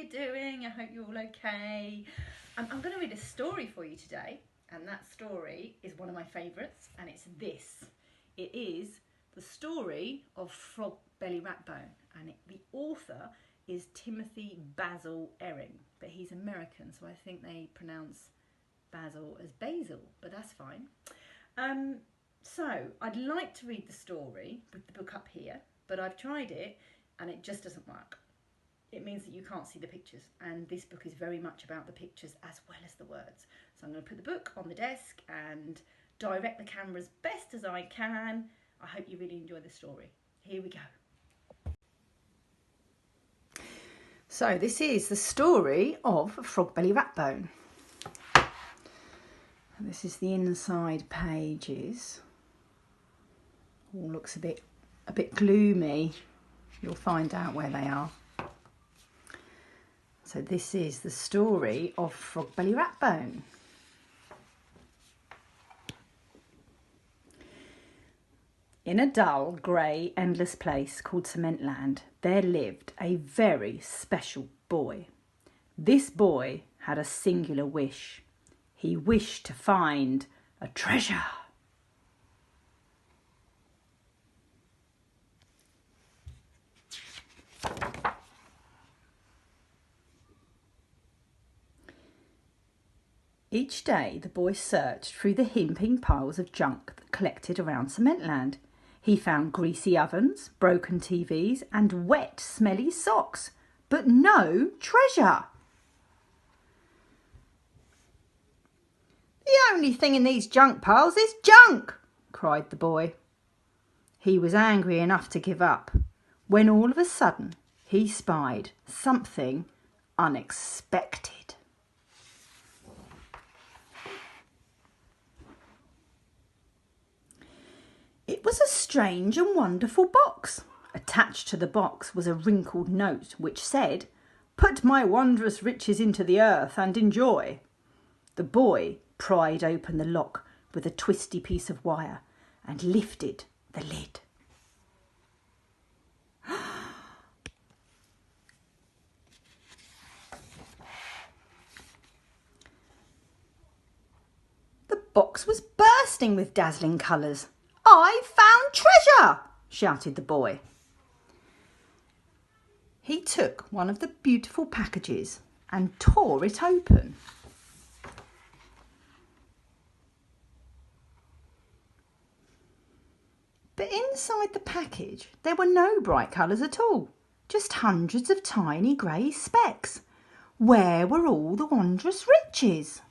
you doing? I hope you're all okay. I'm going to read a story for you today, and that story is one of my favourites, and it's this. It is the story of Frog Belly Ratbone, and the author is Timothy Basil Ehring, but he's American, so I think they pronounce Basil as Basil, but that's fine. So I'd like to read the story with the book up here, but I've tried it and it just doesn't work. It means that you can't see the pictures, and this book is very much about the pictures as well as the words. So I'm going to put the book on the desk and direct the camera as best as I can. I hope you really enjoy the story. Here we go. So this is the story of Frog Belly Ratbone. This is the inside pages. All looks a bit gloomy. You'll find out where they are. So this is the story of Frog Belly Ratbone. In a dull, grey, endless place called Cementland, there lived a very special boy. This boy had a singular wish. He wished to find a treasure. Each day the boy searched through the heaping piles of junk that collected around Cementland. He found greasy ovens, broken TVs and wet, smelly socks, but no treasure. The only thing in these junk piles is junk, cried the boy. He was angry enough to give up, when all of a sudden he spied something unexpected. It was a strange and wonderful box. Attached to the box was a wrinkled note which said, "Put my wondrous riches into the earth and enjoy." The boy pried open the lock with a twisty piece of wire and lifted the lid. The box was bursting with dazzling colours. "I found treasure!" shouted the boy. He took one of the beautiful packages and tore it open. But inside the package there were no bright colours at all, just hundreds of tiny grey specks. Where were all the wondrous riches?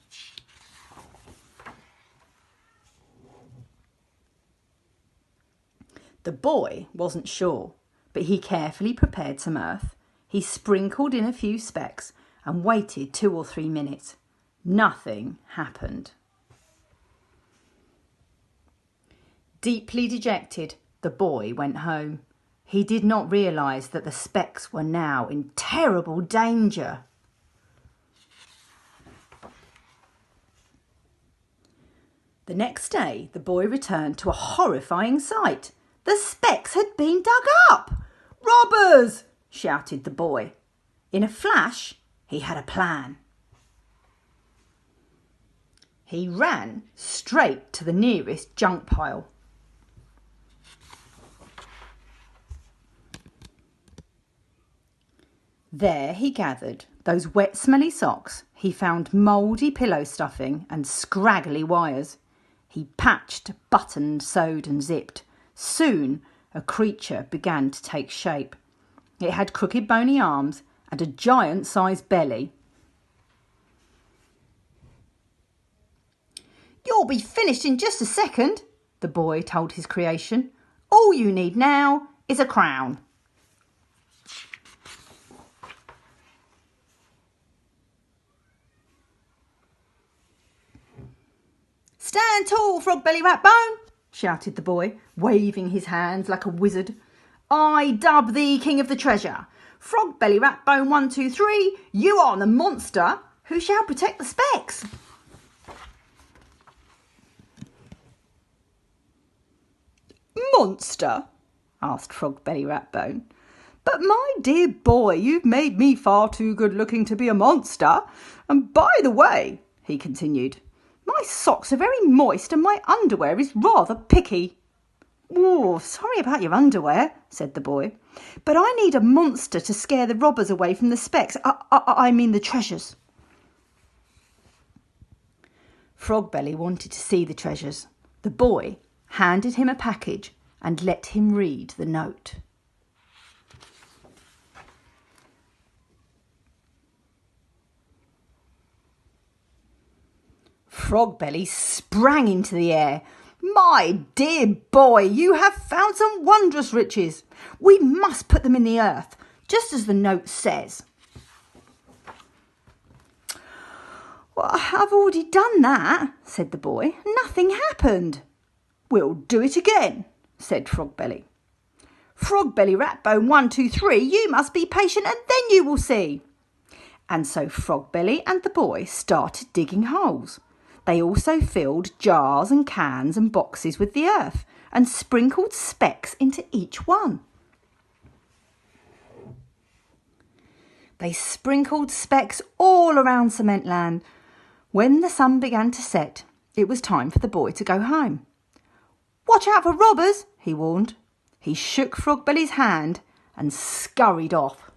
The boy wasn't sure, but he carefully prepared some earth. He sprinkled in a few specks and waited 2 or 3 minutes. Nothing happened. Deeply dejected, the boy went home. He did not realise that the specks were now in terrible danger. The next day, the boy returned to a horrifying sight. The specks had been dug up. "Robbers!" shouted the boy. In a flash, he had a plan. He ran straight to the nearest junk pile. There he gathered those wet, smelly socks. He found mouldy pillow stuffing and scraggly wires. He patched, buttoned, sewed and zipped. Soon a creature began to take shape. It had crooked bony arms and a giant-sized belly. "You'll be finished in just a second," the boy told his creation. "All you need now is a crown." "Stand tall, Frog Belly Ratbone," shouted the boy, waving his hands like a wizard. "I dub thee king of the treasure. Frog Belly Ratbone 1, 2, 3, you are the monster who shall protect the specks." "Monster?" asked Frog Belly Ratbone. But my dear boy, you've made me far too good looking to be a monster. And by the way, he continued, my socks are very moist and my underwear is rather picky. Oh, sorry about your underwear, said the boy, but I need a monster to scare the robbers away from the specks. I mean the treasures. Frogbelly wanted to see the treasures. The boy handed him a package and let him read the note. Frogbelly sprang into the air. My dear boy, you have found some wondrous riches. We must put them in the earth, just as the note says. Well, I've already done that, said the boy. Nothing happened. We'll do it again, said Frogbelly. Frogbelly, Ratbone, 1, 2, 3, you must be patient and then you will see. And so Frogbelly and the boy started digging holes. They also filled jars and cans and boxes with the earth and sprinkled specks into each one. They sprinkled specks all around Cementland. When the sun began to set, it was time for the boy to go home. Watch out for robbers, he warned. He shook Frogbelly's hand and scurried off.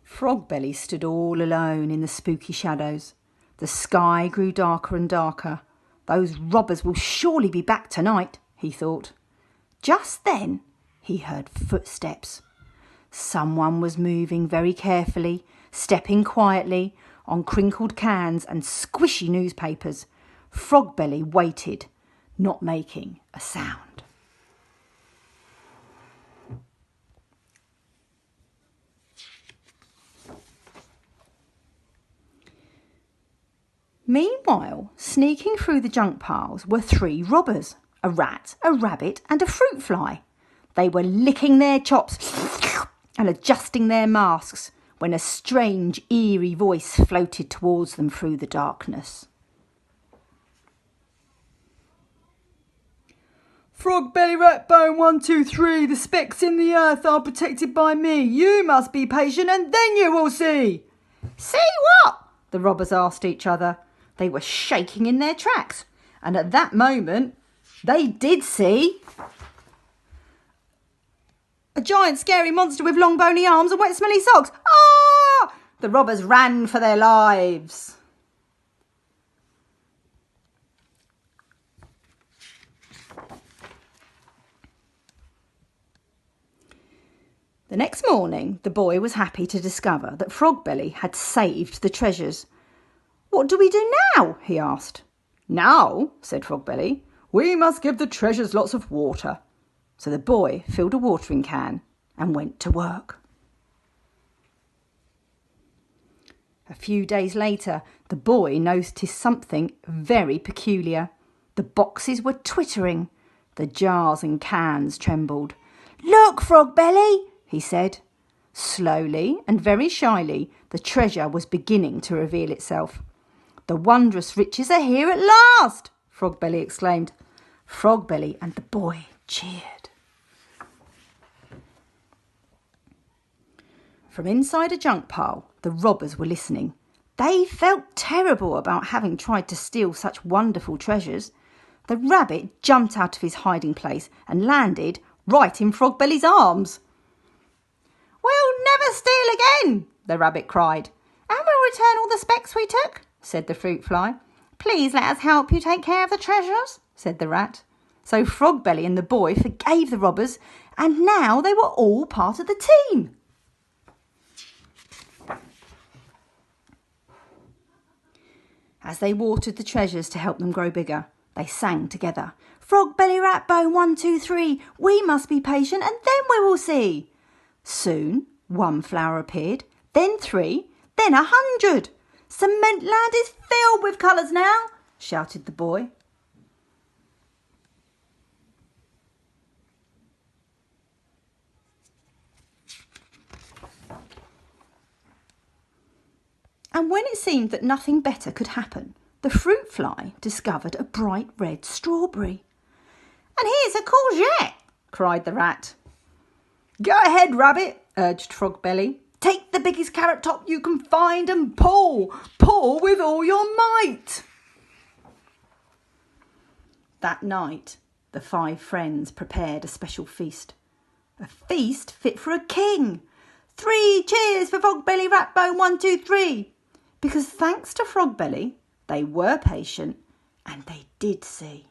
Frogbelly stood all alone in the spooky shadows. The sky grew darker and darker. Those robbers will surely be back tonight, he thought. Just then he heard footsteps. Someone was moving very carefully, stepping quietly on crinkled cans and squishy newspapers. Frogbelly waited, not making a sound. Meanwhile, sneaking through the junk piles were 3 robbers, a rat, a rabbit and a fruit fly. They were licking their chops and adjusting their masks when a strange, eerie voice floated towards them through the darkness. Frogbelly, Ratbone, 1, 2, 3, the specks in the earth are protected by me. You must be patient and then you will see. See what? The robbers asked each other. They were shaking in their tracks, and at that moment they did see a giant scary monster with long bony arms and wet smelly socks. Ah! The robbers ran for their lives. The next morning, the boy was happy to discover that Frogbelly had saved the treasures. What do we do now? He asked. Now, said Frogbelly, we must give the treasures lots of water. So the boy filled a watering can and went to work. A few days later, the boy noticed something very peculiar. The boxes were twittering. The jars and cans trembled. Look, Frogbelly, he said. Slowly and very shyly, the treasure was beginning to reveal itself. The wondrous riches are here at last, Frogbelly exclaimed. Frogbelly and the boy cheered. From inside a junk pile, the robbers were listening. They felt terrible about having tried to steal such wonderful treasures. The rabbit jumped out of his hiding place and landed right in Frogbelly's arms. We'll never steal again, the rabbit cried. And we'll return all the specks we took, said the fruit fly. Please let us help you take care of the treasures, said the rat. So Frogbelly and the boy forgave the robbers, and now they were all part of the team. As they watered the treasures to help them grow bigger, they sang together. Frogbelly, Ratbone, 1, 2, 3, we must be patient and then we will see. Soon 1 flower appeared, then 3, then 100. Cementland is filled with colours now, shouted the boy. And when it seemed that nothing better could happen, the fruit fly discovered a bright red strawberry. It's a courgette, cried the rat. Go ahead, Rabbit, urged Frog Belly. Take the biggest carrot top you can find and pull. Pull with all your might. That night, the 5 friends prepared a special feast. A feast fit for a king. 3 cheers for Frog Belly, Ratbone, 1, 2, 3. Because thanks to Frog Belly, they were patient and they did see.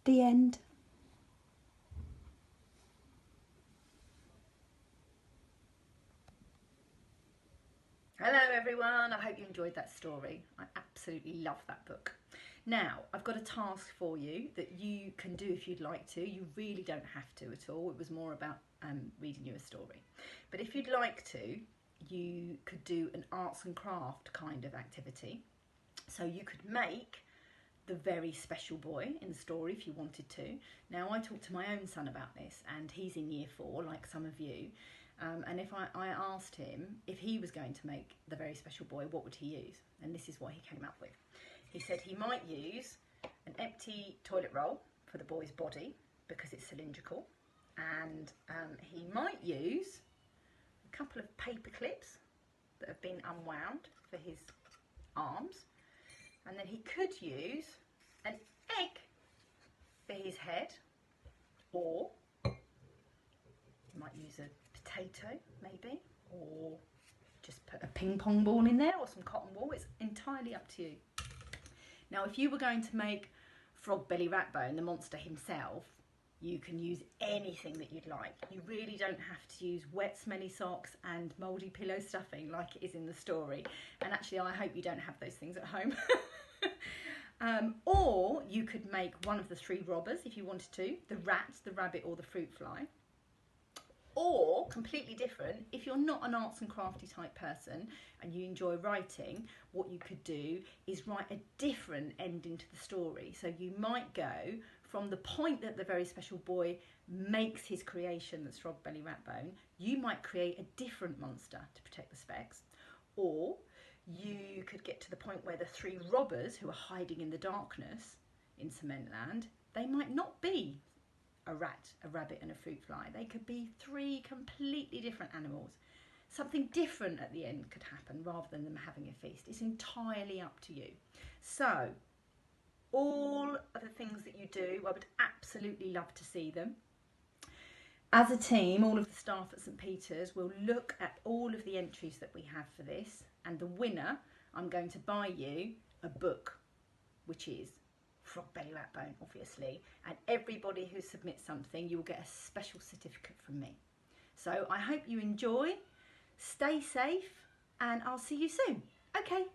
The end. Hello everyone, I hope you enjoyed that story. I absolutely love that book. Now, I've got a task for you that you can do if you'd like to. You really don't have to at all. It was more about reading you a story. But if you'd like to, you could do an arts and craft kind of activity. So you could make the very special boy in the story if you wanted to. Now, I talked to my own son about this and he's in year 4, like some of you. And if I asked him if he was going to make the very special boy, what would he use? And this is what he came up with. He said he might use an empty toilet roll for the boy's body because it's cylindrical. And he might use a couple of paper clips that have been unwound for his arms. And then he could use an egg for his head, or he might use a potato maybe, or just put a ping pong ball in there or some cotton wool. It's entirely up to you. Now, if you were going to make Frog Belly Ratbone, the monster himself, you can use anything that you'd like. You really don't have to use wet smelly socks and mouldy pillow stuffing like it is in the story. And actually, I hope you don't have those things at home. Or you could make one of the 3 robbers if you wanted to, the rat, the rabbit or the fruit fly. Or, completely different, if you're not an arts and crafty type person and you enjoy writing, what you could do is write a different ending to the story. So you might go from the point that the very special boy makes his creation, that's Frog Belly Ratbone, you might create a different monster to protect the Specs. Or you could get to the point where the 3 robbers who are hiding in the darkness in Cementland, they might not be a rat, a rabbit and a fruit fly. They could be 3 completely different animals. Something different at the end could happen rather than them having a feast. It's entirely up to you. So, all of the things that you do, I would absolutely love to see them. As a team, all of the staff at St Peter's will look at all of the entries that we have for this, and the winner, I'm going to buy you a book, which is Frog Belly Ratbone, obviously, and everybody who submits something, you will get a special certificate from me. So I hope you enjoy, stay safe, and I'll see you soon. Okay,